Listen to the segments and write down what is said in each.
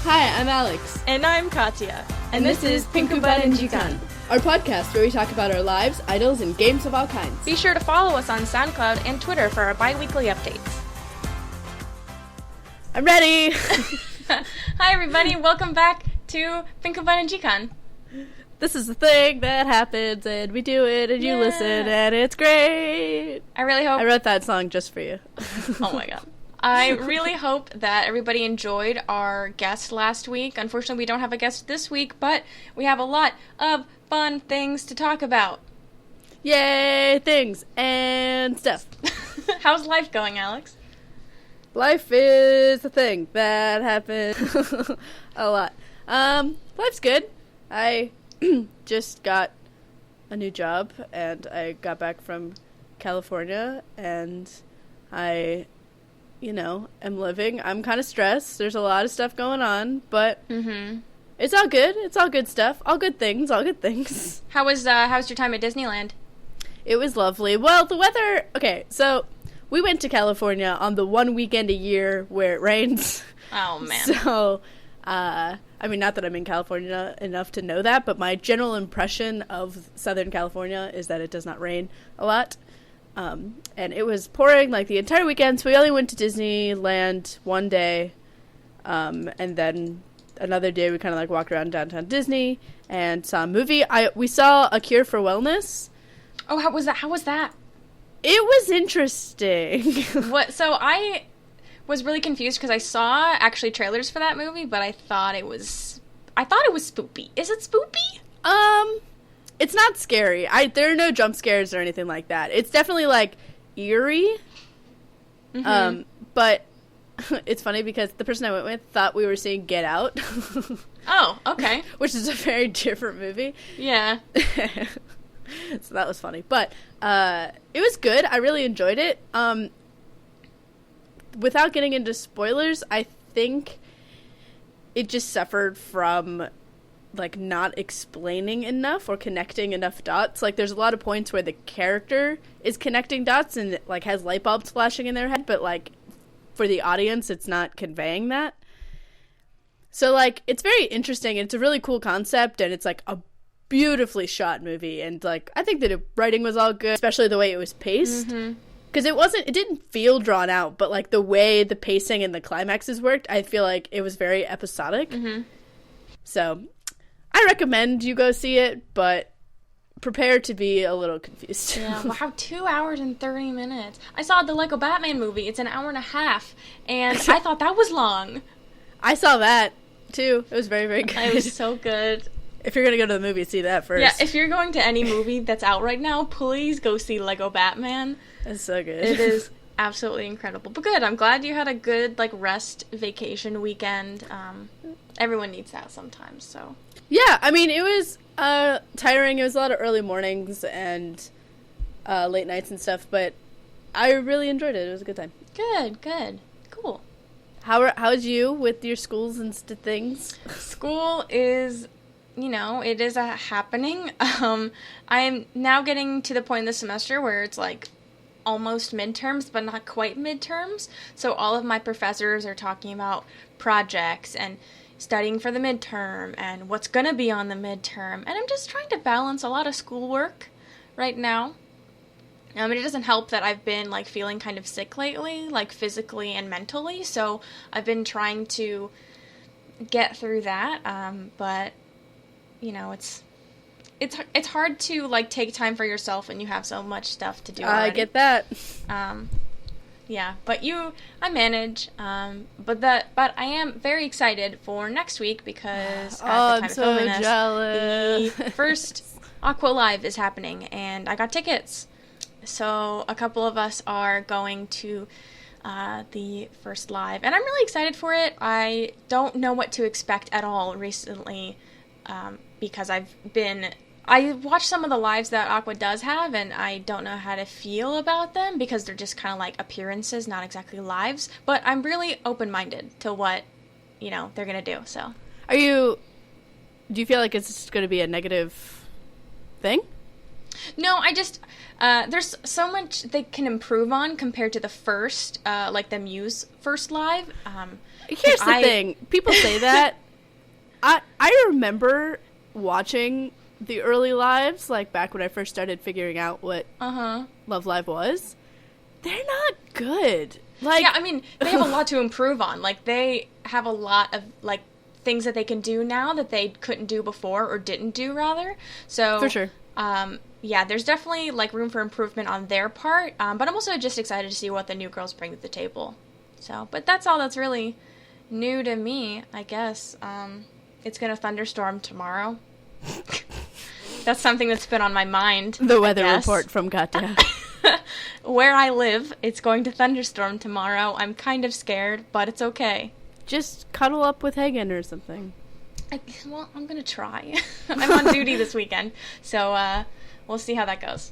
Hi, I'm Alex. And I'm Katya. And this is PinkuBun and Jikan, our podcast where we talk about our lives, idols, and games of all kinds. Be sure to follow us on SoundCloud and Twitter for our bi-weekly updates. I'm ready! Hi everybody, welcome back to PinkuBun and Jikan. This is the thing that happens, and we do it, and you listen, and it's great! I really hope... I wrote that song just for you. Oh my god. I really hope that everybody enjoyed our guest last week. Unfortunately, we don't have a guest this week, but we have a lot of fun things to talk about. Yay, things and stuff. How's life going, Alex? Life is a thing that happens a lot. Life's good. I just got a new job, and I got back from California, and I... am living. I'm kind of stressed. There's a lot of stuff going on, but it's all good. It's all good stuff. All good things. All good things. How was your time at Disneyland? It was lovely. Well, the weather... Okay, so we went to California on the one weekend a year where it rains. Oh, man. So, not that I'm in California enough to know that, but my general impression of Southern California is that it does not rain a lot. And it was pouring like the entire weekend, so we only went to Disneyland one day, and then another day we kind of like walked around downtown Disney and saw a movie. We saw A Cure for Wellness. Oh, how was that? It was interesting. What? So I was really confused because I saw actually trailers for that movie, but I thought it was spoopy. Is it spoopy? It's not scary. There are no jump scares or anything like that. It's definitely, like, eerie. But it's funny because the person I went with thought we were seeing Get Out. Oh, okay. Which is a very different movie. Yeah. So that was funny. But it was good. I really enjoyed it. Without getting into spoilers, I think it just suffered from... like not explaining enough or connecting enough dots. Like there's a lot of points where the character is connecting dots and like has light bulbs flashing in their head, but like for the audience it's not conveying that. So like it's very interesting. It's a really cool concept, and it's like a beautifully shot movie, and like I think the writing was all good, especially the way it was paced. Because it didn't feel drawn out, but like the way the pacing and the climaxes worked, I feel like it was very episodic. So I recommend you go see it, but prepare to be a little confused. Yeah, wow, 2 hours and 30 minutes. I saw the Lego Batman movie. It's an hour and a half, and I thought that was long. I saw that, too. It was very, very good. It was so good. If you're going to go to the movie, see that first. Yeah, if you're going to any movie that's out right now, please go see Lego Batman. It's so good. It is absolutely incredible. But good, I'm glad you had a good, like, rest vacation weekend. Everyone needs that sometimes, so... Yeah, I mean, it was tiring. It was a lot of early mornings and late nights and stuff, but I really enjoyed it. It was a good time. Good. Cool. How's you with your schools and things? School is, it is a happening. I'm now getting to the point in the semester where it's like almost midterms, but not quite midterms. So all of my professors are talking about projects and studying for the midterm and what's going to be on the midterm. And I'm just trying to balance a lot of schoolwork right now. It doesn't help that I've been like feeling kind of sick lately, like physically and mentally. So I've been trying to get through that. But it's hard to like take time for yourself when you have so much stuff to do already. I get that. Yeah, but I manage, but I am very excited for next week because at the time I'm of so filming this, jealous. the first Aqua Live is happening, and I got tickets. So a couple of us are going to the first live, and I'm really excited for it. I don't know what to expect at all recently because I watched some of the lives that Aqua does have, and I don't know how to feel about them because they're just kind of like appearances, not exactly lives. But I'm really open-minded to what, they're going to do, so. Do you feel like it's going to be a negative thing? No, There's so much they can improve on compared to the first, like the Muse first live. Here's the thing. People say that. I remember watching the early lives, like back when I first started figuring out what Love Live was. They're not good. Like, yeah, I mean, they have a lot to improve on. Like, they have a lot of, like, things that they can do now that they couldn't do before, or didn't do, rather. So, for sure. Yeah, there's definitely, like, room for improvement on their part. But I'm also just excited to see what the new girls bring to the table. So, but that's all that's really new to me, I guess. It's gonna thunderstorm tomorrow. That's something that's been on my mind. The weather report from GOTW. Where I live, it's going to thunderstorm tomorrow. I'm kind of scared, but it's okay. Just cuddle up with Hagen or something. Well, I'm going to try. I'm on duty this weekend, so we'll see how that goes.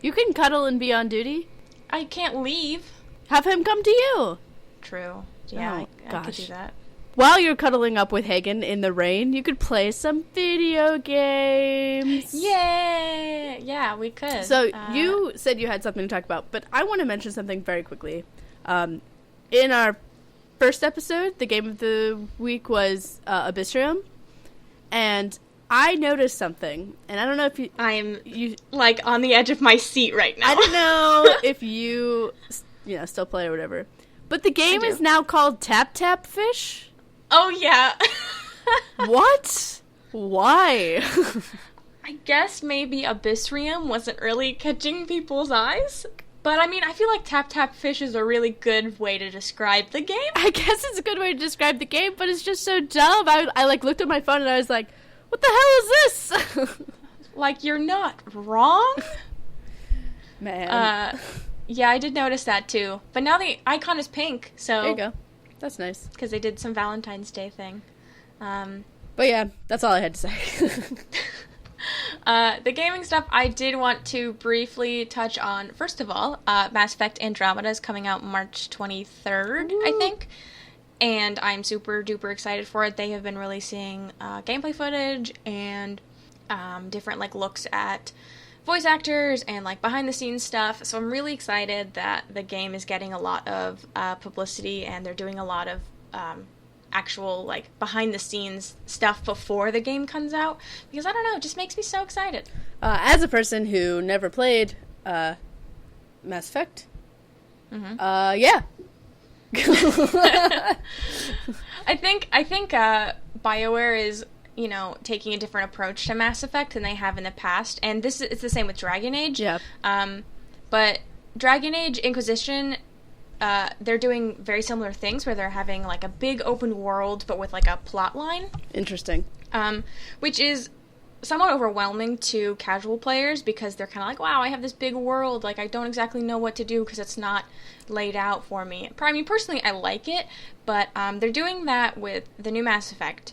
You can cuddle and be on duty. I can't leave. Have him come to you. True. Yeah, I could do that. While you're cuddling up with Hagen in the rain, you could play some video games. Yay! Yeah, we could. So you said you had something to talk about, but I want to mention something very quickly. In our first episode, the game of the week was Abyssrium, and I noticed something, and I don't know if you like on the edge of my seat right now. I don't know if you still play or whatever, but the game is now called Tap Tap Fish. Oh, yeah. What? Why? I guess maybe Abyssrium wasn't really catching people's eyes. But, I mean, I feel like Tap Tap Fish is a really good way to describe the game. I guess it's a good way to describe the game, but it's just so dumb. I like, looked at my phone and I was like, what the hell is this? Like, you're not wrong? Man. Yeah, I did notice that, too. But now the icon is pink, so... There you go. That's nice. Because they did some Valentine's Day thing. But yeah, that's all I had to say. The gaming stuff I did want to briefly touch on. First of all, Mass Effect Andromeda is coming out March 23rd, I think. And I'm super duper excited for it. They have been releasing gameplay footage and different like looks at voice actors and like behind the scenes stuff. So I'm really excited that the game is getting a lot of publicity, and they're doing a lot of actual like behind the scenes stuff before the game comes out, because I don't know, it just makes me so excited. As a person who never played Mass Effect, yeah. I think BioWare is, taking a different approach to Mass Effect than they have in the past, and it's the same with Dragon Age. Yeah. But Dragon Age Inquisition, they're doing very similar things where they're having like a big open world, but with like a plot line. Interesting. Which is somewhat overwhelming to casual players, because they're kind of like, wow, I have this big world, like I don't exactly know what to do because it's not laid out for me. I mean, personally, I like it, but they're doing that with the new Mass Effect.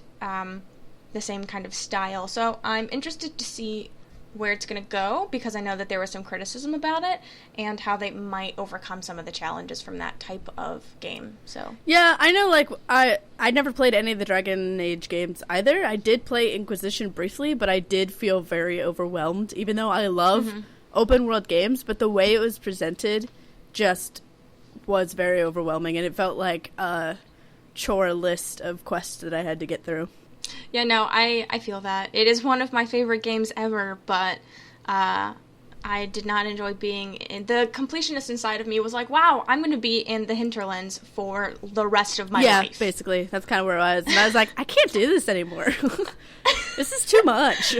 The same kind of style. So I'm interested to see where it's going to go, because I know that there was some criticism about it and how they might overcome some of the challenges from that type of game. So yeah, I know, like I never played any of the Dragon Age games either. I did play Inquisition briefly, but I did feel very overwhelmed, even though I love open world games, but the way it was presented just was very overwhelming, and it felt like a chore list of quests that I had to get through. Yeah, no, I feel that. It is one of my favorite games ever, but I did not enjoy being in... The completionist inside of me was like, wow, I'm going to be in the hinterlands for the rest of my life. Yeah, basically. That's kind of where I was. And I was like, I can't do this anymore. This is too much.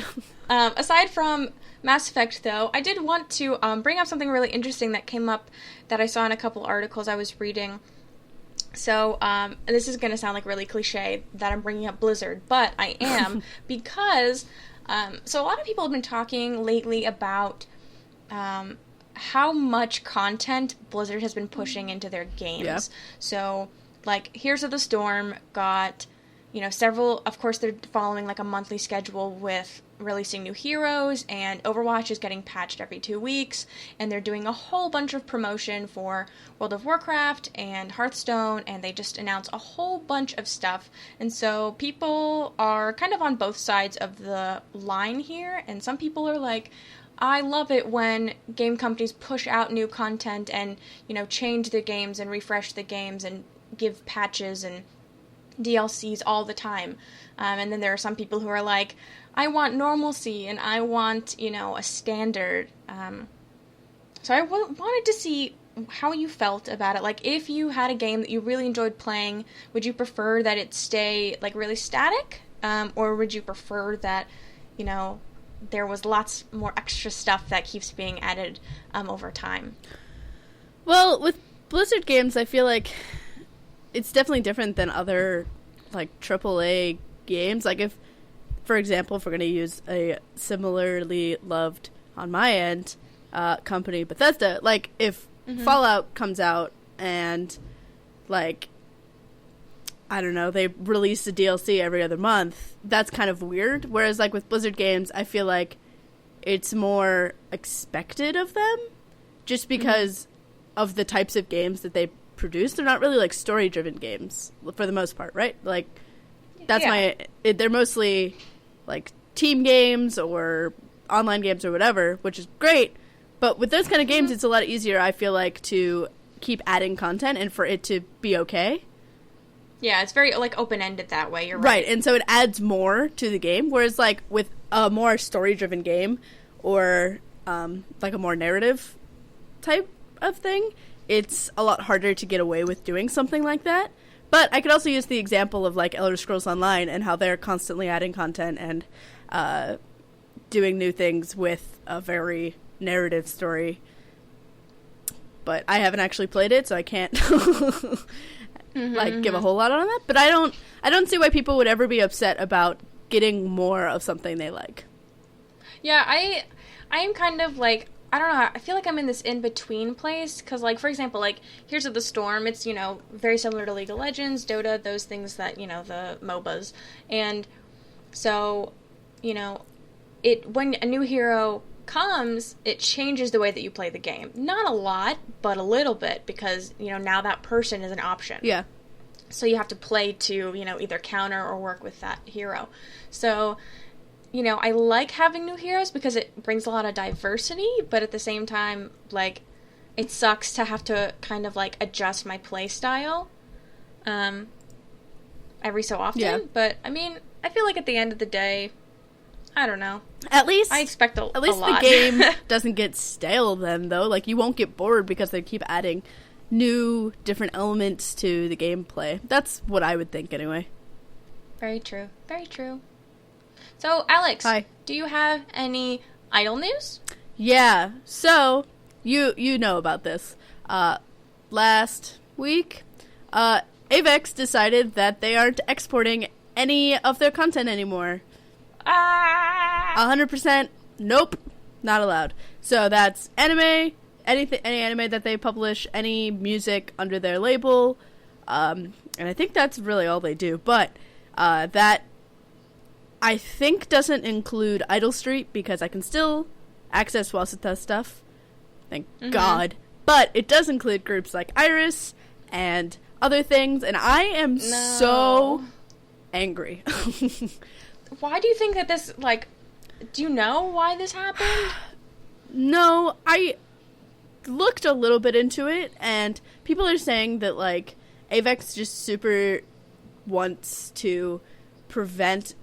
Aside from Mass Effect, though, I did want to bring up something really interesting that came up that I saw in a couple articles I was reading. So, this is going to sound like really cliche that I'm bringing up Blizzard, but I am, because, so a lot of people have been talking lately about how much content Blizzard has been pushing into their games. Yeah. So, like, Heroes of the Storm got, several, of course they're following like a monthly schedule with releasing new heroes, and Overwatch is getting patched every 2 weeks, and they're doing a whole bunch of promotion for World of Warcraft and Hearthstone, and they just announced a whole bunch of stuff. And so people are kind of on both sides of the line here, and some people are like, I love it when game companies push out new content and, change the games and refresh the games and give patches and DLCs all the time. And then there are some people who are like, I want normalcy and I want, a standard. So I wanted to see how you felt about it. Like, if you had a game that you really enjoyed playing, would you prefer that it stay, like, really static? Or would you prefer that, there was lots more extra stuff that keeps being added over time? Well, with Blizzard games, I feel like it's definitely different than other, like, AAA games. Like, if, for example, if we're going to use a similarly loved, on my end, company, Bethesda, like, if Fallout comes out and, like, I don't know, they release a DLC every other month, that's kind of weird. Whereas, like, with Blizzard games, I feel like it's more expected of them just because of the types of games that they produce. They're not really, like, story-driven games for the most part, right? Like, that's they're mostly, like, team games or online games or whatever, which is great. But with those kind of games, it's a lot easier, I feel like, to keep adding content and for it to be okay. Yeah, it's very, like, open-ended that way, you're right. And so it adds more to the game, whereas, like, with a more story-driven game or, like, a more narrative type of thing, it's a lot harder to get away with doing something like that. But I could also use the example of, like, Elder Scrolls Online and how they're constantly adding content and doing new things with a very narrative story. But I haven't actually played it, so I can't give a whole lot on that. But I don't see why people would ever be upset about getting more of something they like. Yeah, I am kind of like, I don't know, I feel like I'm in this in-between place, because, like, for example, like, Heroes of the Storm, it's, very similar to League of Legends, Dota, those things that, the MOBAs, and so, when a new hero comes, it changes the way that you play the game. Not a lot, but a little bit, because, now that person is an option. Yeah. So you have to play to, either counter or work with that hero. So, I like having new heroes because it brings a lot of diversity, but at the same time, like, it sucks to have to kind of, like, adjust my play style every so often. Yeah. But, I mean, I feel like at the end of the day, I don't know. At least I expect a lot. At least the game doesn't get stale then, though. Like, you won't get bored because they keep adding new, different elements to the gameplay. That's what I would think, anyway. Very true. Very true. So, Alex, Hi. Do you have any idol news? Yeah. So, you know about this. Last week, Avex decided that they aren't exporting any of their content anymore. 100%, nope, not allowed. So that's anime, any anime that they publish, any music under their label, and I think that's really all they do. But that, I think, doesn't include Idol Street, because I can still access Wasita stuff, thank God. But it does include groups like Iris and other things, and I am so angry. Why do you think that this, like, do you know why this happened? No, I looked a little bit into it, and people are saying that, like, Avex just super wants to prevent,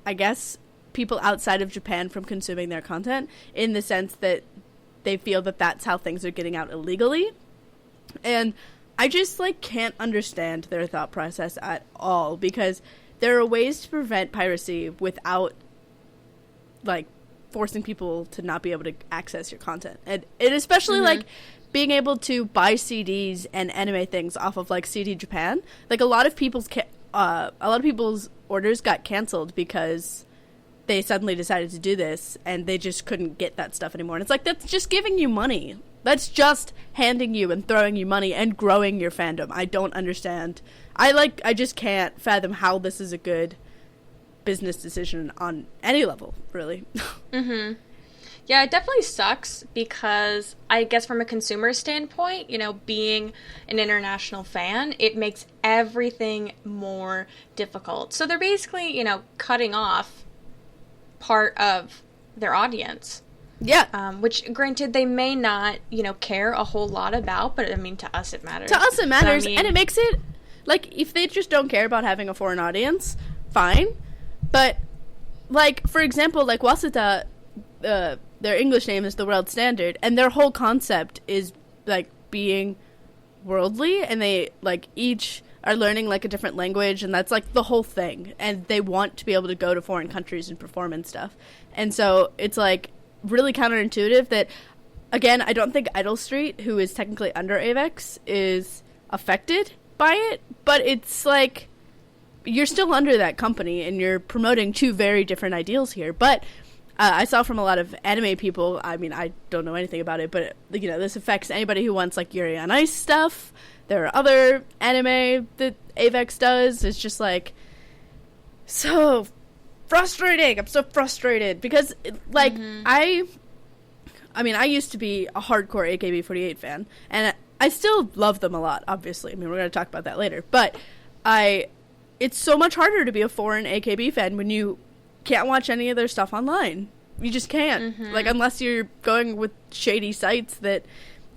I guess, people outside of Japan from consuming their content, in the sense that they feel that that's how things are getting out illegally. And I just, like, can't understand their thought process at all, because there are ways to prevent piracy without, like, forcing people to not be able to access your content. And especially, like, being able to buy CDs and anime things off of, like, CD Japan. Like, a lot of people's orders got canceled because they suddenly decided to do this, and they just couldn't get that stuff anymore. And it's like, that's just giving you money. That's just handing you and throwing you money and growing your fandom. I don't understand. I just can't fathom how this is a good business decision on any level, really. Yeah, it definitely sucks, because I guess from a consumer standpoint, being an international fan, it makes everything more difficult. So they're basically, cutting off part of their audience. Yeah. Which, granted, they may not, care a whole lot about, but, I mean, to us it matters. To us it matters, So, I mean, and it makes it, like, if they just don't care about having a foreign audience, fine. But, like, for example, like, Wasita, their English name is the world standard, and their whole concept is, like, being worldly, and they, like, each are learning, like, a different language, and that's, like, the whole thing. And they want to be able to go to foreign countries and perform and stuff. And so it's, like, really counterintuitive that, again, I don't think Idol Street, who is technically under AVEX, is affected by it, but it's, like, you're still under that company, and you're promoting two very different ideals here. But I saw from a lot of anime people, I mean, I don't know anything about it, but, this affects anybody who wants, like, Yuri on Ice stuff. There are other anime that AVEX does. It's just, like, so frustrating. I'm so frustrated because, like, I mean, I used to be a hardcore AKB48 fan, and I still love them a lot, obviously. I mean, we're going to talk about that later. But it's so much harder to be a foreign AKB fan when you can't watch any of their stuff online. You just can't. Like, unless you're going with shady sites that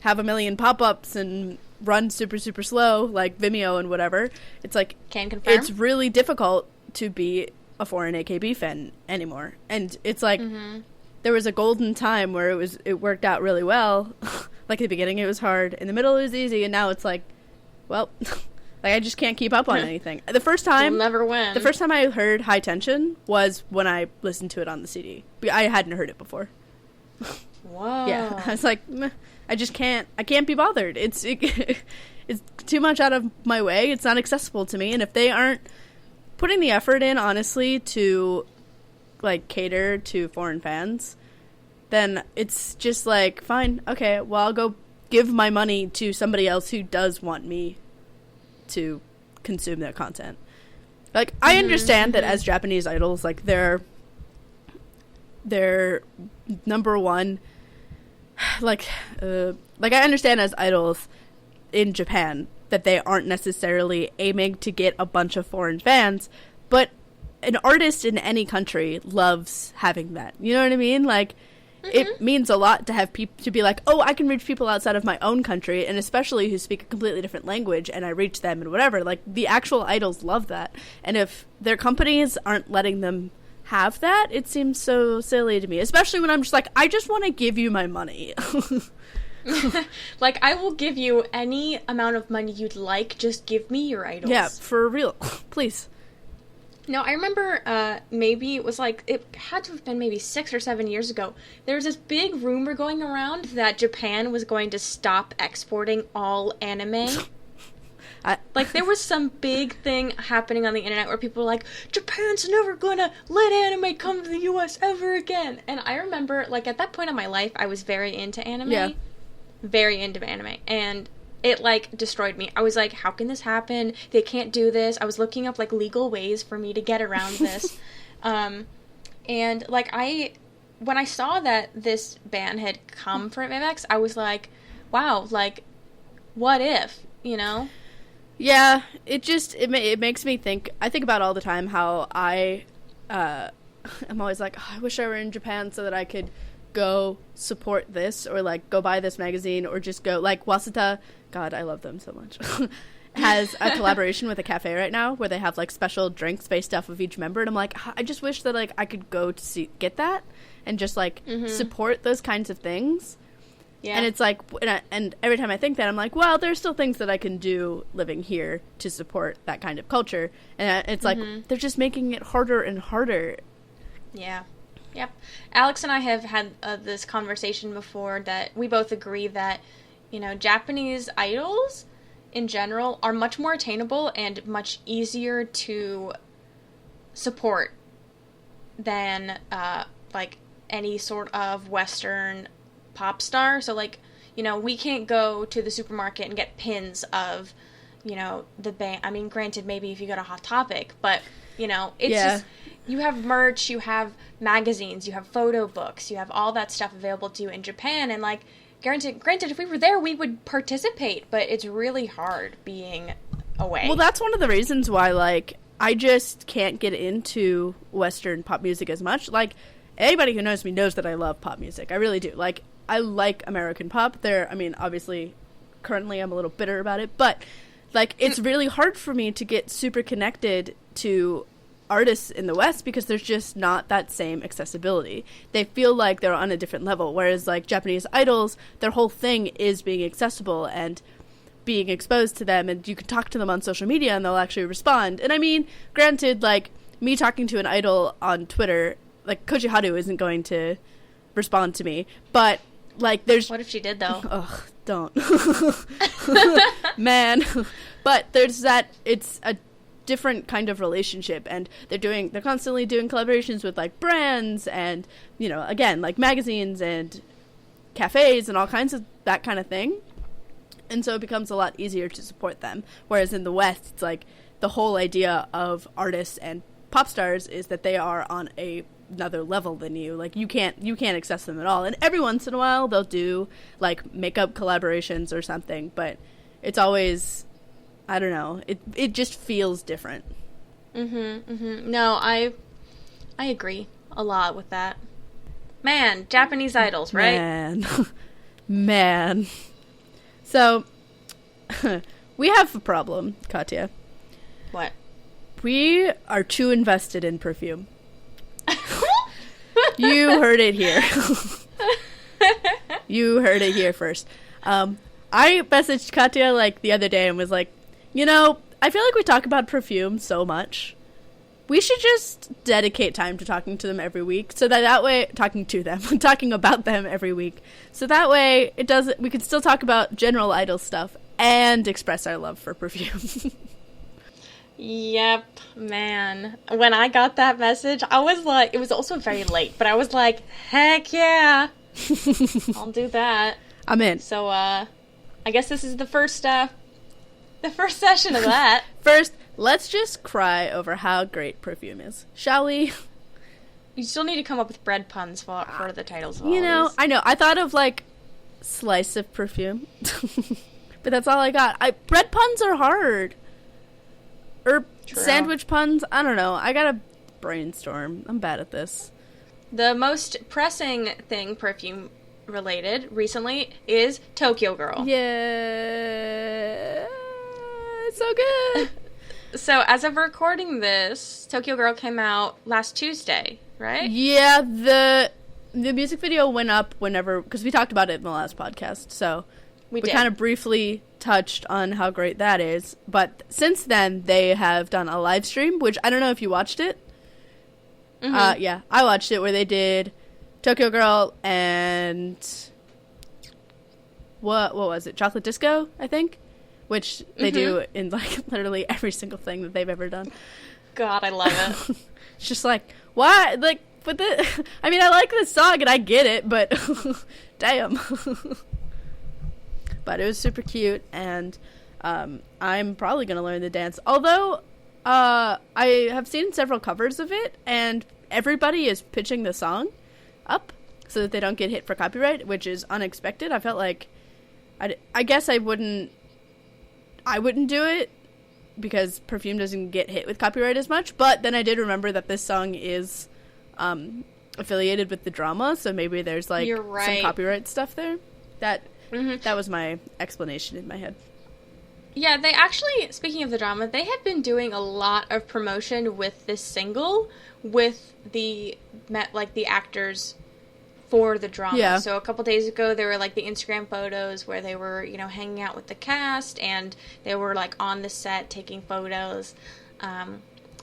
have a million pop-ups and run super, super slow, like Vimeo and whatever. It's like, can confirm. It's really difficult to be a foreign AKB fan anymore. And it's like, there was a golden time where it worked out really well. Like, at the beginning it was hard, in the middle it was easy, and now it's like, well, like, I just can't keep up on anything. The first time... You'll never win. The first time I heard High Tension was when I listened to it on the CD. I hadn't heard it before. Whoa. Yeah, I was like, meh, I can't be bothered. It's too much out of my way. It's not accessible to me, and if they aren't putting the effort in, honestly, to, like, cater to foreign fans, then it's just like, fine, okay, well, I'll go give my money to somebody else who does want me to consume their content. Like, I understand that as Japanese idols, like, they're number one, like, I understand as idols in Japan that they aren't necessarily aiming to get a bunch of foreign fans, but an artist in any country loves having that. You know what I mean? Like, it means a lot to have people to be like, oh, I can reach people outside of my own country, and especially who speak a completely different language, and I reach them and whatever. Like, the actual idols love that. And if their companies aren't letting them have that, it seems so silly to me, especially when I'm just like, I just want to give you my money. Like, I will give you any amount of money you'd like, just give me your idols. Yeah, for real. Please. No, I remember, maybe it was like, it had to have been maybe 6 or 7 years ago. There was this big rumor going around that Japan was going to stop exporting all anime. Like, there was some big thing happening on the internet where people were like, Japan's never gonna let anime come to the US ever again. And I remember, like, at that point in my life, I was very into anime. Yeah. Very into anime. And it, like, destroyed me. I was like, how can this happen? They can't do this. I was looking up, like, legal ways for me to get around this. And, like, when I saw that this ban had come from AVEX, I was like, wow, like, what if, you know? Yeah, it makes me think. I think about all the time how I'm always like, oh, I wish I were in Japan so that I could go support this, or, like, go buy this magazine, or just go, like, Wasita, God, I love them so much, has a collaboration with a cafe right now where they have, like, special drinks based off of each member, and I'm like, I just wish that, like, I could go to get that and just, like, support those kinds of things. Yeah. And it's like, and every time I think that, I'm like, well, there's still things that I can do living here to support that kind of culture. And it's like, they're just making it harder and harder. Yeah. Yep. Alex and I have had this conversation before that we both agree that, you know, Japanese idols in general are much more attainable and much easier to support than, like, any sort of Western pop star. So, like, you know, we can't go to the supermarket and get pins of, you know, the band. I mean, granted, maybe if you go to Hot Topic, but, you know, it's just, you have merch, you have magazines, you have photo books, you have all that stuff available to you in Japan, and, like, granted, if we were there, we would participate, but it's really hard being away. Well, that's one of the reasons why, like, I just can't get into Western pop music as much. Like, anybody who knows me knows that I love pop music. I really do. Like, I like American pop. Obviously, currently I'm a little bitter about it, but, like, it's really hard for me to get super connected to artists in the West because there's just not that same accessibility. They feel like they're on a different level, whereas, like, Japanese idols, their whole thing is being accessible and being exposed to them, and you can talk to them on social media and they'll actually respond. And I mean, granted, like, me talking to an idol on Twitter, like, Koji Haru isn't going to respond to me, but, like, there's... What if she did, though? Ugh, don't. Man. But there's that, it's a different kind of relationship, and they're constantly doing collaborations with, like, brands and, you know, again, like, magazines and cafes and all kinds of that kind of thing. And so it becomes a lot easier to support them. Whereas in the West, it's like the whole idea of artists and pop stars is that they are on another level than you. Like, you can't access them at all. And every once in a while they'll do like makeup collaborations or something, but it's always, I don't know, it just feels different. No, I agree a lot with that. Man, Japanese idols, right? Man. So, we have a problem, Katya. What? We are too invested in Perfume. You heard it here. You heard it here first. I messaged Katya, like, the other day and was like, you know, I feel like we talk about Perfume so much. We should just dedicate time to talking to them every week, so that way, talking about them every week, so that way we can still talk about general idol stuff and express our love for Perfume. Yep, man. When I got that message, I was like, it was also very late, but I was like, heck yeah, I'll do that. I'm in. So, I guess this is the first session of that. First, let's just cry over how great Perfume is, shall we? You still need to come up with bread puns for the titles of all You know, these. I know. I thought of, like, slice of perfume. But that's all I got. Bread puns are hard. Or True. Sandwich puns. I don't know. I gotta brainstorm. I'm bad at this. The most pressing thing Perfume related recently is Tokyo Girl. Yeah. It's so good. So, as of recording this, Tokyo Girl came out last Tuesday, right? Yeah, the music video went up whenever, because we talked about it in the last podcast, so we kind of briefly touched on how great that is. But since then, they have done a live stream, which I don't know if you watched it. Mm-hmm. Yeah, I watched it, where they did Tokyo Girl and what was it? Chocolate Disco, I think. Which they do in, like, literally every single thing that they've ever done. God, I love it. It's just like, why? Like, but I mean, I like this song and I get it, but damn. But it was super cute, and I'm probably going to learn the dance. Although, I have seen several covers of it, and everybody is pitching the song up so that they don't get hit for copyright, which is unexpected. I felt like, I guess I wouldn't do it because Perfume doesn't get hit with copyright as much, but then I did remember that this song is affiliated with the drama, so maybe there's, like, some copyright stuff there. That was my explanation in my head. Yeah, they actually, speaking of the drama, they have been doing a lot of promotion with this single with the actors for the drama. Yeah. So a couple days ago, there were, like, the Instagram photos where they were, you know, hanging out with the cast, and they were, like, on the set taking photos,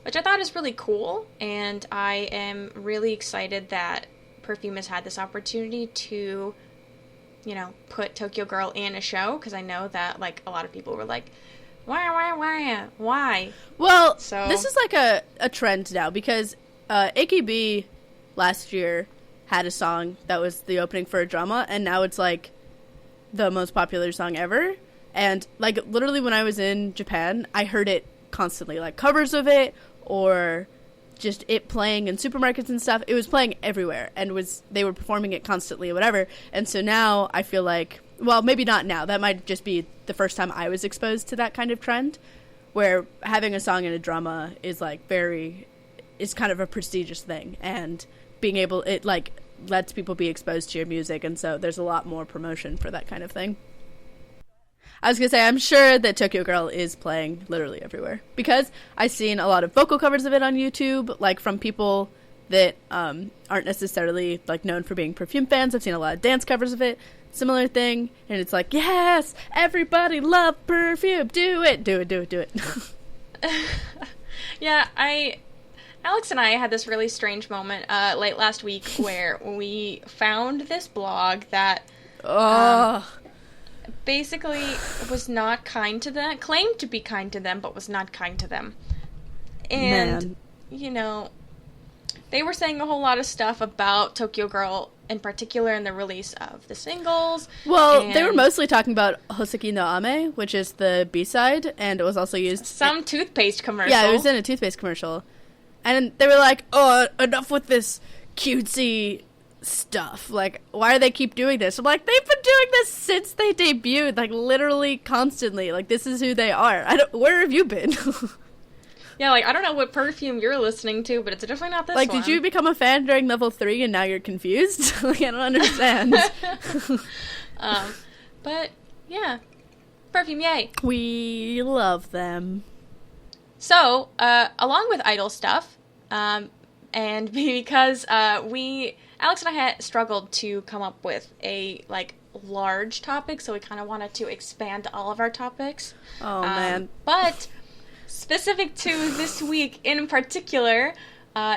which I thought is really cool, and I am really excited that Perfume has had this opportunity to, you know, put Tokyo Girl in a show, because I know that, like, a lot of people were like, why? Well, so this is, like, a trend now, because AKB last year had a song that was the opening for a drama, and now it's, like, the most popular song ever. And, like, literally when I was in Japan, I heard it constantly, like, covers of it, or just it playing in supermarkets and stuff. It was playing everywhere, and they were performing it constantly or whatever. And so now I feel like, well, maybe not now, that might just be the first time I was exposed to that kind of trend, where having a song in a drama is, like, it's kind of a prestigious thing, and being able, it like lets people be exposed to your music, and so there's a lot more promotion for that kind of thing. I was gonna say, I'm sure that Tokyo Girl is playing literally everywhere, because I've seen a lot of vocal covers of it on YouTube, like from people that aren't necessarily like known for being Perfume fans. I've seen a lot of dance covers of it, similar thing, and it's like, yes, everybody love Perfume, do it. Yeah, Alex and I had this really strange moment late last week where we found this blog that basically was not kind to them, claimed to be kind to them, but was not kind to them. And, you know, they were saying a whole lot of stuff about Tokyo Girl in particular and the release of the singles. Well, they were mostly talking about Hoseki no Ame, which is the B-side, and it was also used... Some toothpaste commercial. Yeah, it was in a toothpaste commercial. And they were like, oh, enough with this cutesy stuff. Like, why do they keep doing this? I'm like, they've been doing this since they debuted, like, literally constantly. Like, this is who they are. Where have you been? Yeah, like, I don't know what Perfume you're listening to, but it's definitely not this one. Like, did you become a fan during level 3 and now you're confused? Like, I don't understand. But, yeah. Perfume, yay. We love them. So, along with idol stuff, and because Alex and I had struggled to come up with a, like, large topic, so we kind of wanted to expand all of our topics. Oh, man. But specific to this week in particular,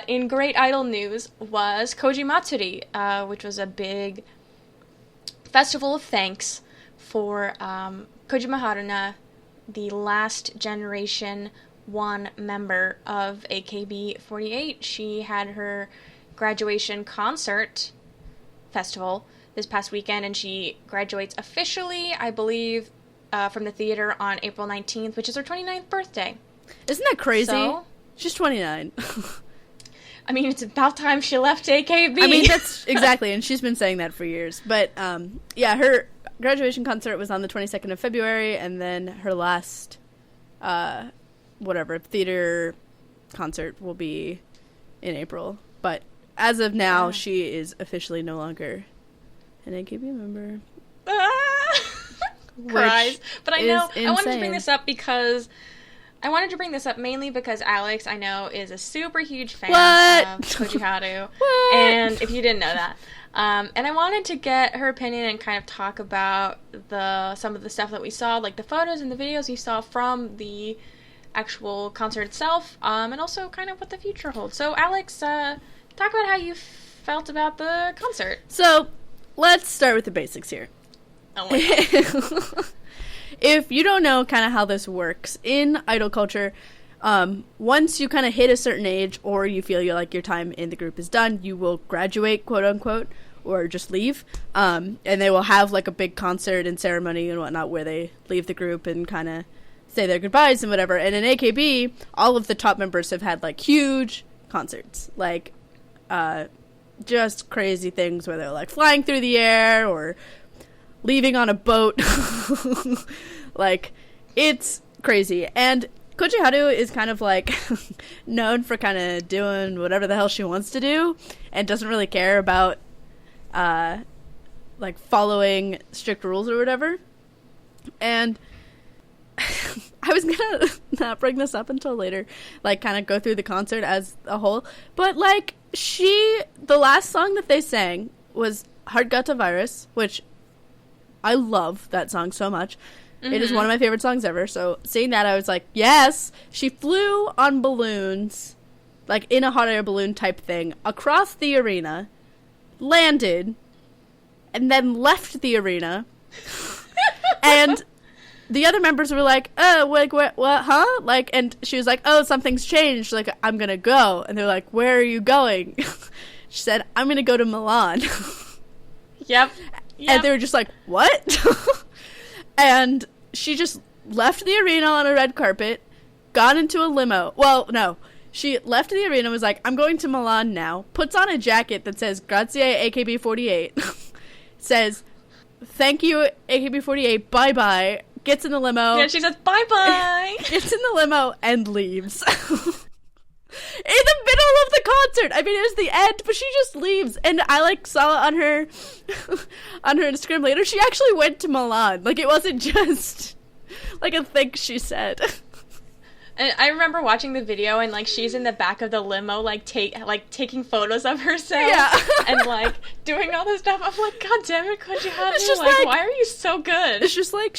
in great idol news, was KojiMatsuri, which was a big festival of thanks for Kojima Haruna, the last generation 1 member of AKB48. She had her graduation concert festival this past weekend, and she graduates officially, I believe, from the theater on April 19th, which is her 29th birthday. Isn't that crazy? So, she's 29. I mean, it's about time she left AKB. I mean, that's exactly, and she's been saying that for years. But, yeah, her graduation concert was on the 22nd of February, and then her last, theater concert will be in April. But as of now, she is officially no longer an AKB member. Cries. But I know, insane. I wanted to bring this up because... I wanted to bring this up mainly because Alex, I know, is a super huge fan of Koji Haru. And if you didn't know that. And I wanted to get her opinion and kind of talk about some of the stuff that we saw, like the photos and the videos we saw from the actual concert itself, and also kind of what the future holds. So, Alex, talk about how you felt about the concert. So, let's start with the basics here. Oh my God. If you don't know kind of how this works, in idol culture, once you kind of hit a certain age or you feel like your time in the group is done, you will graduate, quote unquote, or just leave. And they will have like a big concert and ceremony and whatnot where they leave the group and kind of say their goodbyes and whatever. And in AKB, all of the top members have had like huge concerts, like just crazy things where they're like flying through the air or leaving on a boat. Like, it's crazy. And Koji Haru is kind of like known for kind of doing whatever the hell she wants to do and doesn't really care about like following strict rules or whatever. And I was gonna not bring this up until later, like kind of go through the concert as a whole, but like the last song that they sang was Heart Got a Virus, which I love that song so much. Mm-hmm. It is one of my favorite songs ever. So seeing that, I was like, yes. She flew on balloons, like in a hot air balloon type thing, across the arena, landed, and then left the arena. And the other members were like, oh, like, what, huh? Like, and she was like, oh, something's changed. Like, I'm going to go. And they're like, where are you going? She said, I'm going to go to Milan. Yep. And they were just like, what? And she just left the arena on a red carpet, got into a limo. Well, no. She left the arena and was like, I'm going to Milan now. Puts on a jacket that says, Grazie AKB48. Says, thank you, AKB48. Bye-bye. Gets in the limo. Yeah, she says, bye-bye. Gets in the limo and leaves. In the middle of the concert. I mean, it was the end, but she just leaves. And I, like, saw on her on her Instagram later, she actually went to Milan. Like, it wasn't just, like, a thing she said. And I remember watching the video, and, like, she's in the back of the limo, like, taking photos of herself. Yeah. And, like, doing all this stuff. I'm like, God damn it, Koji, It's just like, why are you so good? It's just, like,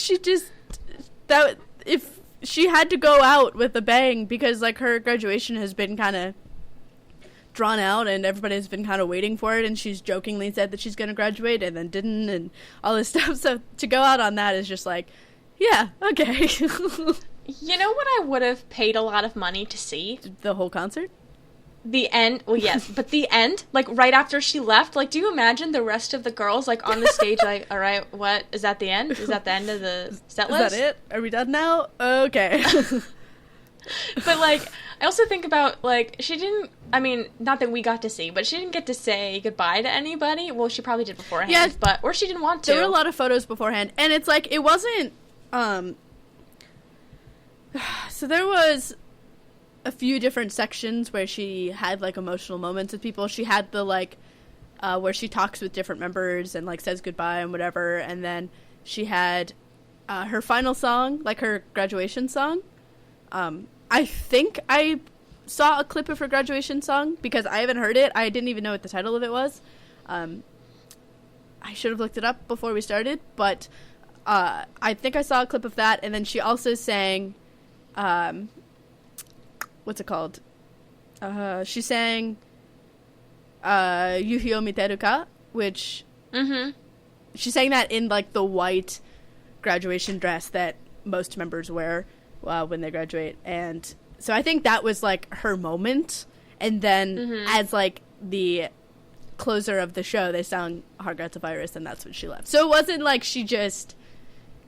if she had to go out with a bang, because, like, her graduation has been kind of drawn out, and everybody's been kind of waiting for it, and she's jokingly said that she's going to graduate, and then didn't, and all this stuff. So to go out on that is just like, yeah, okay. You know what I would have paid a lot of money to see? The whole concert? The end, well, yes, but the end, like, right after she left, like, do you imagine the rest of the girls, like, on the stage, like, all right, what, is that the end? Is that the end of the set list? Is that it? Are we done now? Okay. But, like, I also think about, like, she didn't, I mean, not that we got to see, but she didn't get to say goodbye to anybody. Well, she probably did beforehand, yeah, but, or she didn't want to. There were a lot of photos beforehand, and it's like, it wasn't, so there was a few different sections where she had, like, emotional moments with people. She had the, like, where she talks with different members and, like, says goodbye and whatever, and then she had her final song, like, her graduation song. I think I saw a clip of her graduation song, because I haven't heard it. I didn't even know what the title of it was. I should have looked it up before we started, but I think I saw a clip of that, and then she also sang, what's it called? She sang Yuhi o Miteru ka, which she sang that in, like, the white graduation dress that most members wear when they graduate. And so I think that was, like, her moment. And then as, like, the closer of the show, they sang Heart's a Virus, and that's when she left. So it wasn't like she just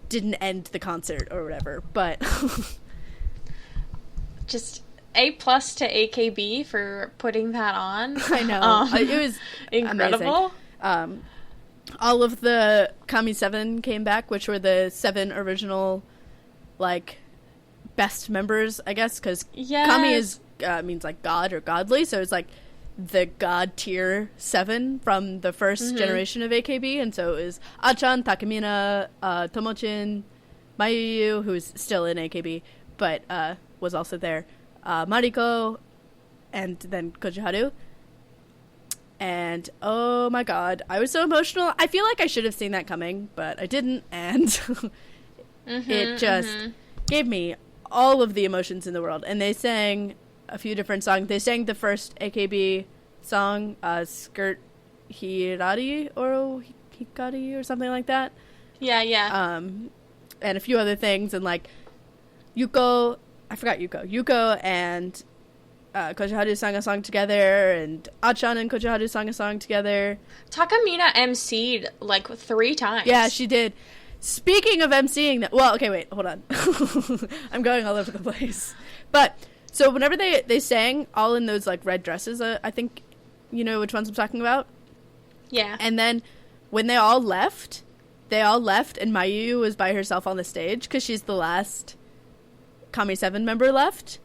didn't end the concert or whatever, but just A+ to AKB for putting that on. I know. It was incredible. Amazing. All of the Kami 7 came back, which were the 7 original, like, best members, I guess, because Kami is means, like, god or godly, so it's, like, the god tier 7 from the first generation of AKB, and so it was Achan, Takamina, Tomochin, Mayuyu, who's still in AKB, but was also there, Mariko, and then Kojiharu. And oh my god, I was so emotional. I feel like I should have seen that coming, but I didn't, and it just gave me all of the emotions in the world. And they sang a few different songs. They sang the first AKB song, Skirt Hirari or Hikari or something like that. Yeah. And a few other things, and, like, Yuko, I forgot Yuko and Kojiharu sang a song together, and Achan and Kojiharu sang a song together. Takamina MC'd, like, 3 times. Yeah, she did. Speaking of MCing, well, okay, wait, hold on. I'm going all over the place. But, so whenever they sang, all in those, like, red dresses, I think you know which ones I'm talking about? Yeah. And then when they all left, and Mayu was by herself on the stage, because she's the last Kami 7 member left,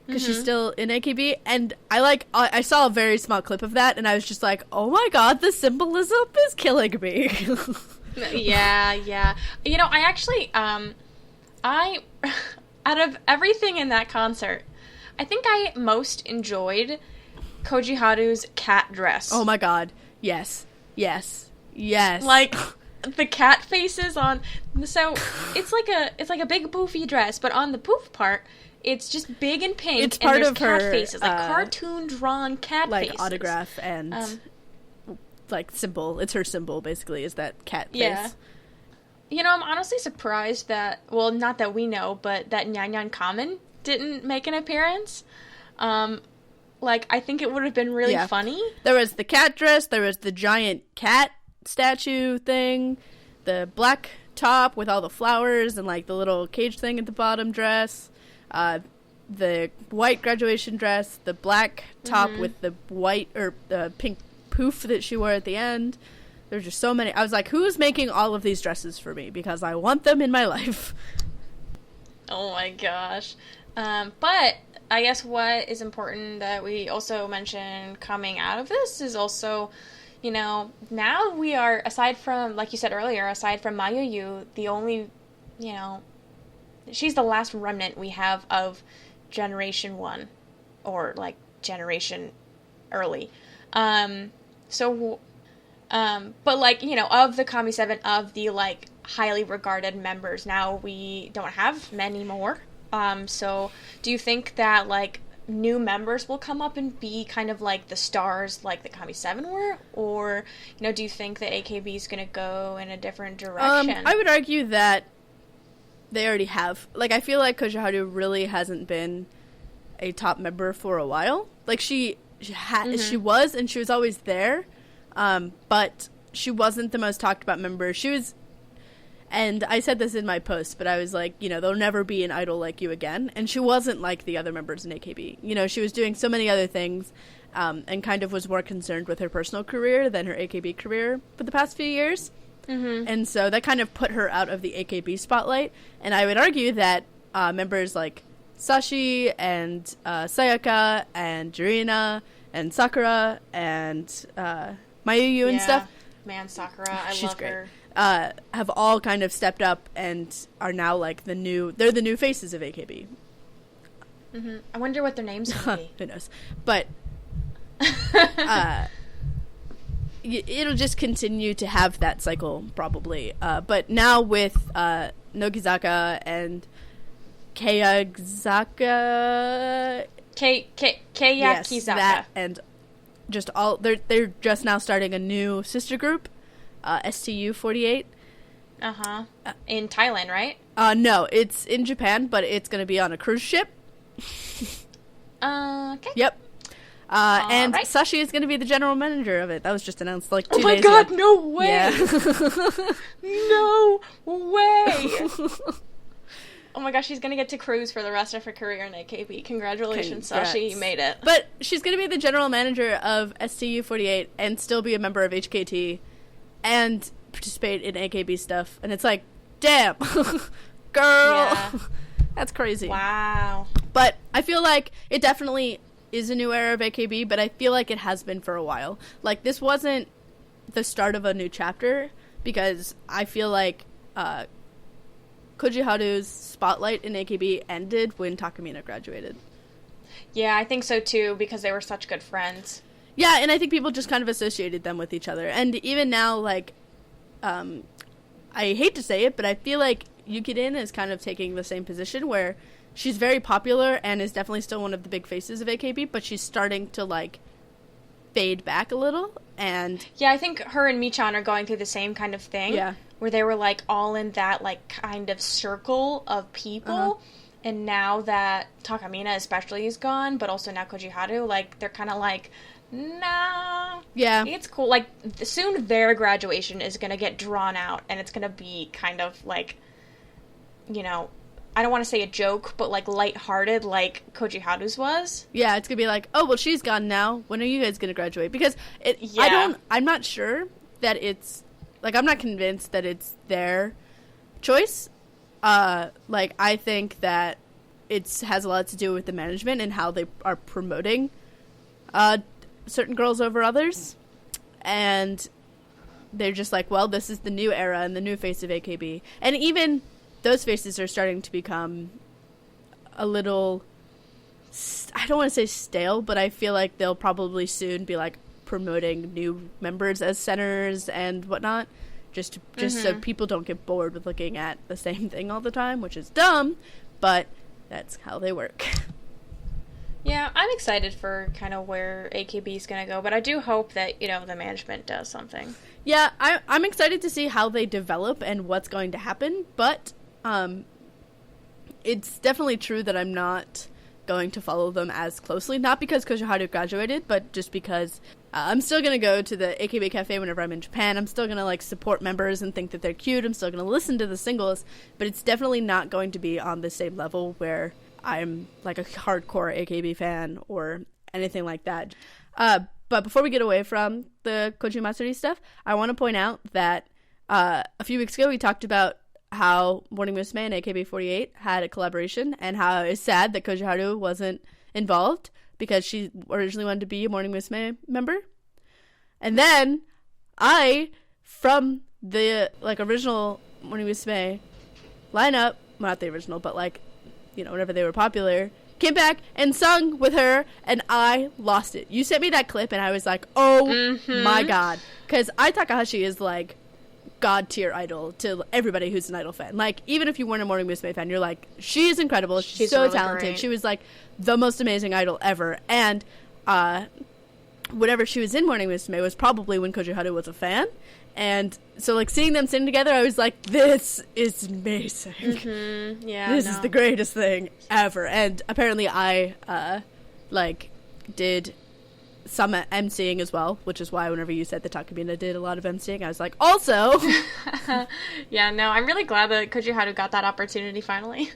because she's still in AKB, and I saw a very small clip of that, and I was just like, oh my god, the symbolism is killing me. Yeah. You know, I actually, out of everything in that concert, I think I most enjoyed Kojiharu's cat dress. Oh my god. Yes. Like, the cat faces on, so it's like a big poofy dress, but on the poof part, it's just big and pink, it's part and there's of cat her, faces, like cartoon drawn cat like faces. autograph and like symbol. It's her symbol, basically, is that cat face. Yeah. You know, I'm honestly surprised that, well, not that we know, but that Nyan Kamen didn't make an appearance. Like, I think it would have been really funny. There was the cat dress, there was the giant cat statue thing, the black top with all the flowers and, like, the little cage thing at the bottom dress, the white graduation dress, the black top with the white or the pink poof that she wore at the end. There's just so many. I was like, who's making all of these dresses for me? Because I want them in my life. Oh my gosh. But I guess what is important that we also mentioned coming out of this is also, now we are, aside from, like you said earlier, aside from Mayuyu, the only, she's the last remnant we have of Generation 1, or, like, Generation early. But, like, of the Kami 7, of the, like, highly regarded members, now we don't have many more. So do you think that, like, new members will come up and be kind of like the stars like the Kami 7 were? Or, do you think that AKB is going to go in a different direction? I would argue that they already have. Like, I feel like Kojiharu really hasn't been a top member for a while. Like, she was, and she was always there, but she wasn't the most talked about member. She was, and I said this in my post, but I was like, there'll never be an idol like you again. And she wasn't like the other members in AKB. She was doing so many other things, and kind of was more concerned with her personal career than her AKB career for the past few years. Mm-hmm. And so that kind of put her out of the AKB spotlight. And I would argue that members like Sashi and Sayaka and Jirina and Sakura and Mayuyu and stuff. Man, Sakura, I love her. Have all kind of stepped up and are now like they're the new faces of AKB. Mm-hmm. I wonder what their names will be. Who knows? But it'll just continue to have that cycle probably. But now with Nogizaka and Keyakizaka, Keyakizaka, that, and just all they're just now starting a new sister group. STU 48. In Thailand, right? No, it's in Japan, but it's going to be on a cruise ship. Okay. Yep. And right. Sashi is going to be the general manager of it. That was just announced like 2 days ago. Oh my god, no way! Yeah. No way! Oh my gosh, she's going to get to cruise for the rest of her career in AKB. Congratulations, Sashi, you made it. But she's going to be the general manager of STU 48 and still be a member of HKT. And participate in AKB stuff. And it's like, damn. Girl. Yeah. That's crazy. Wow. But I feel like it definitely is a new era of AKB, but I feel like it has been for a while. Like, this wasn't the start of a new chapter, because I feel like Kojiharu's spotlight in AKB ended when Takamina graduated. Yeah, I think so too, because they were such good friends. Yeah, and I think people just kind of associated them with each other. And even now, like, I hate to say it, but I feel like Yukiden is kind of taking the same position where she's very popular and is definitely still one of the big faces of AKB, but she's starting to, like, fade back a little. And yeah, I think her and Michan are going through the same kind of thing. Yeah. Where they were, like, all in that, like, kind of circle of people. And now that Takamina especially is gone, but also now Kojiharu, like, they're kind of like, nah. Yeah. It's cool. Like, soon their graduation is going to get drawn out, and it's going to be kind of, like, I don't want to say a joke, but, like, lighthearted, like Kojiharu's was. Yeah, it's going to be like, oh, well, she's gone now. When are you guys going to graduate? Because I'm not sure that it's, like, I'm not convinced that it's their choice. Like, I think that it has a lot to do with the management and how they are promoting certain girls over others. And they're just like, well, this is the new era and the new face of AKB. And even those faces are starting to become a little, I don't want to say stale, but I feel like they'll probably soon be, like, promoting new members as centers and whatnot. Just so people don't get bored with looking at the same thing all the time, which is dumb, but that's how they work. Yeah, I'm excited for kind of where AKB is going to go, but I do hope that, the management does something. Yeah, I'm excited to see how they develop and what's going to happen, but it's definitely true that I'm not going to follow them as closely, not because Kojiharu graduated, but just because I'm still going to go to the AKB Cafe whenever I'm in Japan. I'm still going to, like, support members and think that they're cute. I'm still going to listen to the singles, but it's definitely not going to be on the same level where I'm, like, a hardcore AKB fan or anything like that. But before we get away from the KojiMatsuri stuff, I want to point out that a few weeks ago we talked about how Morning Musume and AKB48 had a collaboration and how it's sad that Kojiharu wasn't involved because she originally wanted to be a Morning Musume member. And then I, from the like original Morning Musume lineup, well, not the original, but like, you know, whenever they were popular, came back and sung with her, and I lost it. You sent me that clip, and I was like, oh my god. Because Ai Takahashi is like god tier idol to everybody who's an Idol fan. Like, even if you weren't a Morning Musume fan, you're like, she's incredible. She's so really talented. Great. She was like the most amazing idol ever. And whenever she was in Morning Musume was probably when Koji Haru was a fan. And so, like, seeing them sing together, I was like, this is amazing. Yeah, this is the greatest thing ever. And apparently I, did some emceeing as well, which is why whenever you said that Takamina did a lot of emceeing, I was like, also. Yeah, no, I'm really glad that Koji Haru got that opportunity finally.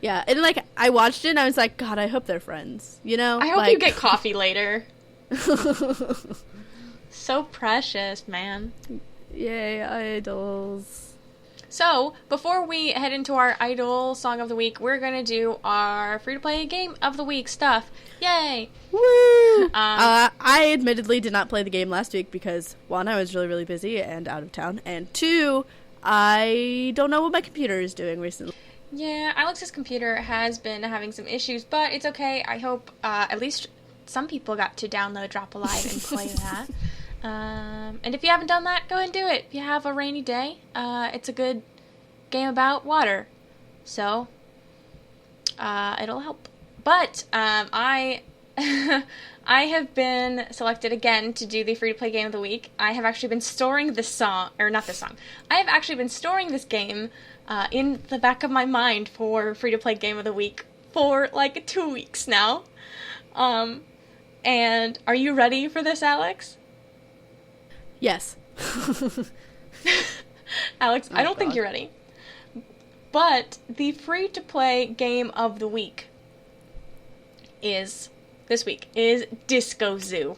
Yeah, and, like, I watched it, and I was like, God, I hope they're friends, you know? I hope you get coffee later. So precious, man. Yay, idols. So, before we head into our Idol Song of the Week, we're going to do our free-to-play Game of the Week stuff. Yay! Woo! I admittedly did not play the game last week because, one, I was really, really busy and out of town, and two, I don't know what my computer is doing recently. Yeah, Alex's computer has been having some issues, but it's okay. I hope at least some people got to download Drop Alive and play that. And if you haven't done that, go ahead and do it. If you have a rainy day, it's a good game about water. So, it'll help. But, I have been selected again to do the free-to-play game of the week. I have actually been storing this song, or not this song. I have actually been storing this game, in the back of my mind for free-to-play game of the week for, like, 2 weeks now. And are you ready for this, Alex? Yes. Alex, I don't think you're ready. But the free-to-play game of the week this week is Disco Zoo.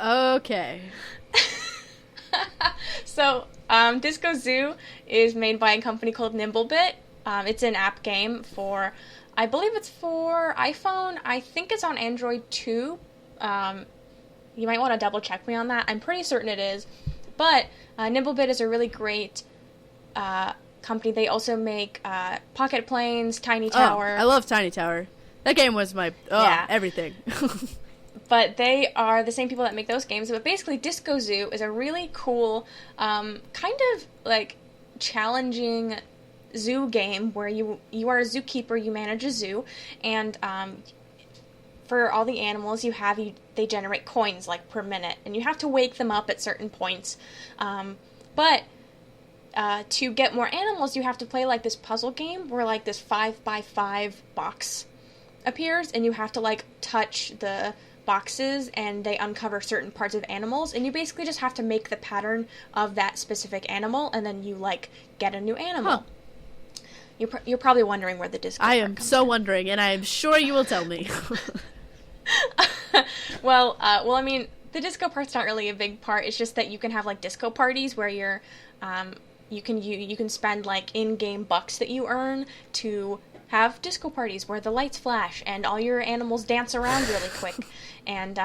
Okay. So, Disco Zoo is made by a company called Nimblebit. It's an app game for, I believe it's for iPhone. I think it's on Android too. You might want to double check me on that. I'm pretty certain it is. But Nimblebit is a really great company. They also make Pocket Planes, Tiny Tower. I love Tiny Tower. That game was my everything. But they are the same people that make those games. But basically, Disco Zoo is a really cool, kind of like challenging zoo game where you are a zookeeper, you manage a zoo, and for all the animals you have, they generate coins like per minute, and you have to wake them up at certain points. But to get more animals, you have to play like this puzzle game where like this 5x5 box appears, and you have to like touch the boxes, and they uncover certain parts of animals, and you basically just have to make the pattern of that specific animal, and then you like get a new animal. You're probably wondering where the disco part comes so in. wondering, and I am sure you will tell me. Well, I mean, the disco part's not really a big part. It's just that you can have like disco parties where you can spend like in-game bucks that you earn to have disco parties where the lights flash and all your animals dance around really quick, and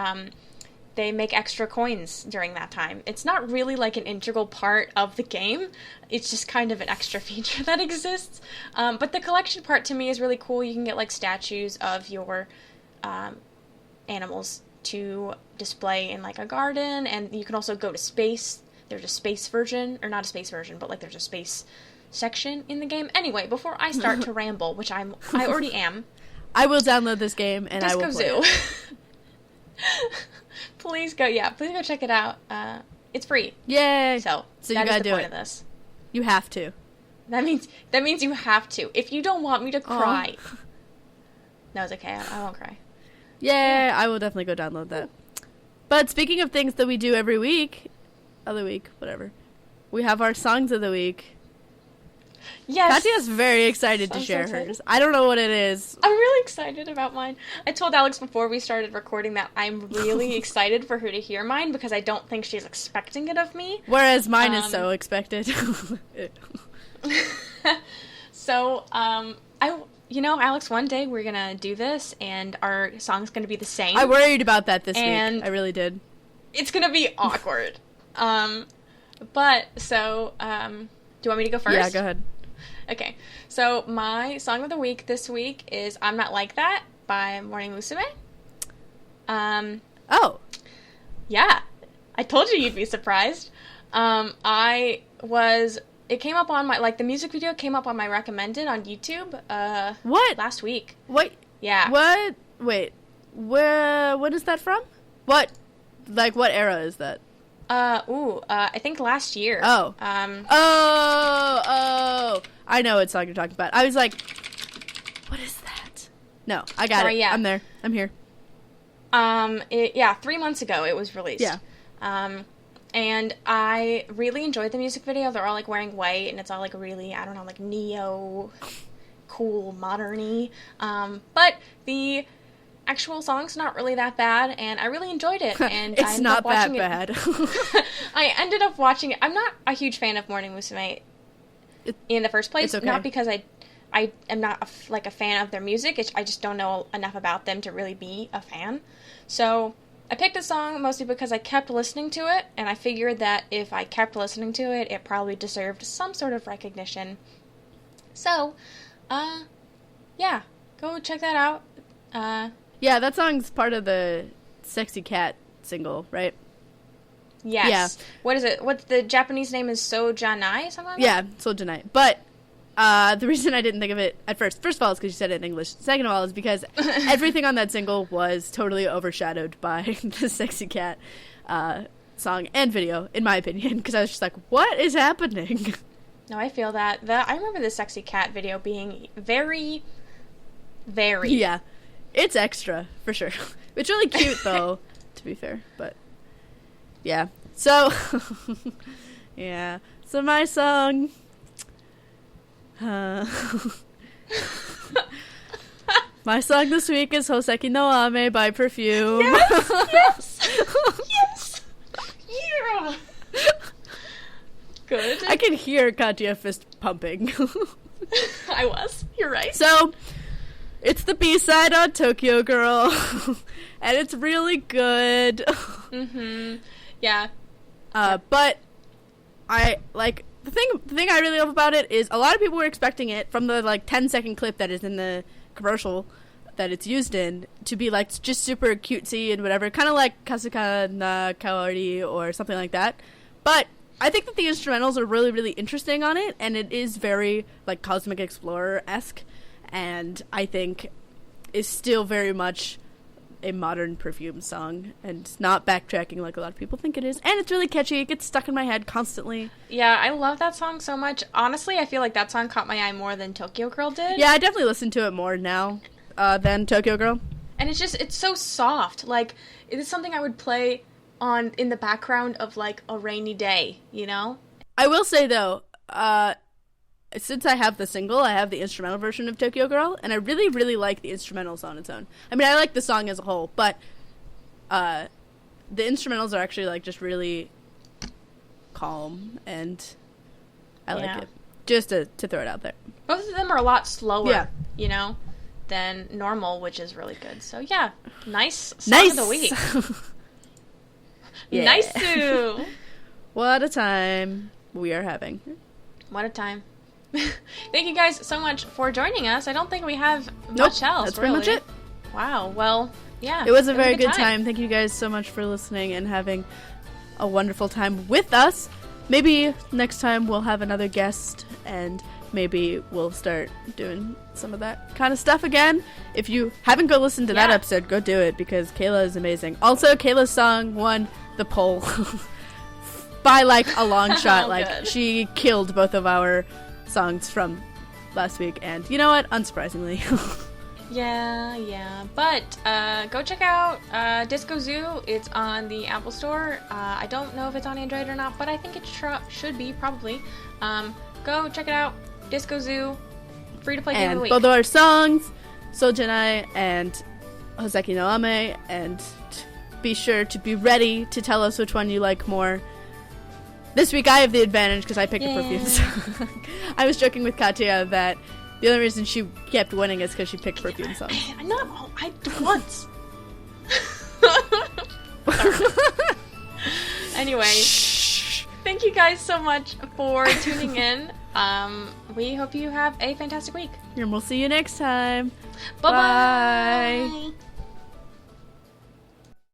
they make extra coins during that time. It's not really like an integral part of the game. It's just kind of an extra feature that exists. But the collection part to me is really cool. You can get like statues of your animals to display in like a garden, and you can also go to space. There's a space version, or not a space version, but like there's a space section in the game. Anyway, before I start to ramble, which I already am, I will download this game and I will play Disco Zoo. it. Please go check it out. It's free. Yay! So you that gotta is the do point it. of this. You have to. That means you have to. If you don't want me to cry, no, it's okay. I won't cry. Yeah, I will definitely go download that. But speaking of things that we do every week, other week, whatever, we have our songs of the week. Yes. Katya's very excited to share hers. I don't know what it is. I'm really excited about mine. I told Alex before we started recording that I'm really excited for her to hear mine because I don't think she's expecting it of me. Whereas mine is so expected. So, Alex, one day we're going to do this and our song's going to be the same. I worried about that this week. I really did. It's going to be awkward. Do you want me to go first? Yeah, go ahead. Okay. So my song of the week this week is I'm Not Like That by Morning Musume. Oh. Yeah. I told you you'd be surprised. It came up on the music video came up on my recommended on YouTube, what? Last week. What? Yeah. What? Wait. What is that from? What era is that? I think last year. Oh. I know what song you're talking about. I was like, what is that? No, I got it. Yeah. I'm there. I'm here. 3 months ago it was released. Yeah. And I really enjoyed the music video. They're all, wearing white, and it's all, really, I don't know, neo, cool, modern-y. But the actual song's not really that bad, and I really enjoyed it. And it's not that bad. I ended up watching it. I'm not a huge fan of Morning Musume in the first place. It's okay. Not because I am not a fan of their music. I just don't know enough about them to really be a fan. So I picked this song mostly because I kept listening to it, and I figured that if I kept listening to it, it probably deserved some sort of recognition. So, yeah, go check that out. Yeah, that song's part of the Sexy Cat single, right? Yes. Yeah. What is it? What's the Japanese name is Sojanai? Something like that? Yeah, Sojanai. But the reason I didn't think of it at first of all, is because you said it in English. Second of all, is because everything on that single was totally overshadowed by the Sexy Cat song and video, in my opinion, because I was just like, what is happening? No, I feel that. I remember the Sexy Cat video being very, very... Yeah, it's extra, for sure. It's really cute, though, to be fair, but... Yeah, so... yeah, so my song... my song this week is Hoseki no Ame by Perfume. Yes! Yes! Yeah! Good. I can hear Katya fist pumping. I was. You're right. So, it's the B-side on Tokyo Girl. And it's really good. Mm-hmm. Yeah. But I, the thing I really love about it is a lot of people were expecting it from the 10-second clip that is in the commercial that it's used in to be just super cutesy and whatever, kind of like Kasuka na Kaori or something like that. But I think that the instrumentals are really, really interesting on it, and it is very Cosmic Explorer-esque, and I think is still very much a modern Perfume song and not backtracking like a lot of people think it is. And it's really catchy. It gets stuck in my head constantly. Yeah, I love that song so much. Honestly, I feel like that song caught my eye more than Tokyo Girl did. Yeah, I definitely listen to it more now than Tokyo Girl. And it's so soft. It is something I would play in the background of a rainy day, you know? I will say though, since I have the single, I have the instrumental version of Tokyo Girl, and I really, really like the instrumentals on its own. I mean, I like the song as a whole, but the instrumentals are actually just really calm, and I like it. Just to throw it out there. Both of them are a lot slower, you know, than normal, which is really good. So yeah, nice song of the week. Yeah. Nice. What a time we are having. What a time. Thank you guys so much for joining us. I don't think we have much else. That's pretty much it. Wow. Well, yeah. It was a very good time. Thank you guys so much for listening and having a wonderful time with us. Maybe next time we'll have another guest, and maybe we'll start doing some of that kind of stuff again. If you haven't go listen to that episode, go do it, because Kayla is amazing. Also, Kayla's song won the poll by a long shot. She killed both of our songs from last week, and you know what? Unsurprisingly. Yeah. But go check out Disco Zoo. It's on the Apple Store. I don't know if it's on Android or not, but I think it should be, probably. Go check it out. Disco Zoo. Free to play game of the week. Both of our songs, Sojanai and Hoseki no Ame, and be sure to be ready to tell us which one you like more. This week I have the advantage because I picked the Perfumes. I was joking with Katya that The only reason she kept winning is because she picked Perfume songs. I once. Anyway, thank you guys so much for tuning in. We hope you have a fantastic week. And we'll see you next time. Bye-bye. Bye.